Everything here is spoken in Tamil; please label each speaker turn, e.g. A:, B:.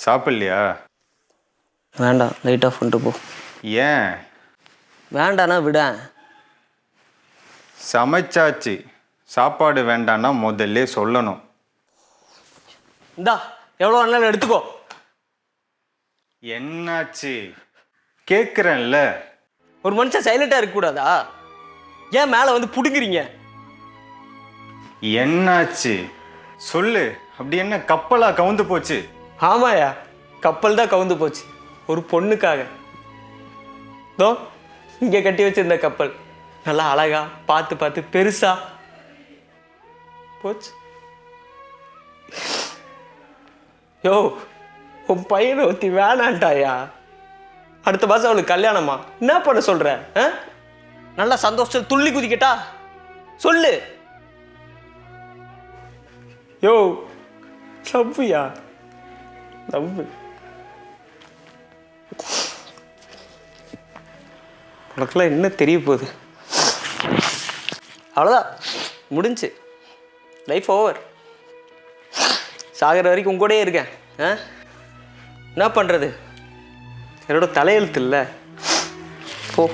A: சாப்பிட்லையா?
B: வேண்டாம், லைட் ஆஃப் பண்ணிட்டு போ.
A: ஏன்?
B: வேண்டாண்ணா விட.
A: சமைச்சாச்சு, சாப்பாடு வேண்டான்னா முதல்ல சொல்லணும்.
B: இந்தா எவ்வளோ வேணாலும் எடுத்துக்கோ.
A: என்னாச்சு? கேட்குறேன்ல.
B: ஒரு மனுஷன் சைலண்டாக இருக்கக்கூடாதா? ஏன் மேலே வந்து பிடுங்குறீங்க?
A: என்னாச்சு சொல்லு. அப்படி என்ன கப்பலா கவுந்து போச்சு?
B: ஆமாயா, கப்பல் தான் கவுந்து போச்சு ஒரு பொண்ணுக்காக. தோ இங்கே கட்டி வச்சிருந்த கப்பல் நல்லா அழகா பார்த்து பார்த்து பெருசா போச்சு. யோ, உன் பையனை ஒத்தி வேணான்ட்டாயா. அடுத்த மாதம் அவளுக்கு கல்யாணமா? என்ன பண்ண சொல்ற? நல்லா சந்தோஷம் துள்ளி குதிக்கட்டா சொல்லு. யோ லவ்யா, லவ். உனக்குலாம் என்ன தெரிய போகுது? அவ்வளோதான், முடிஞ்சு, லைஃப் ஓவர். சாகிற வரைக்கும் உங்க கூடயே இருக்கேன். என்ன பண்ணுறது? என்னோட தலையெழுத்து இல்லை. போ.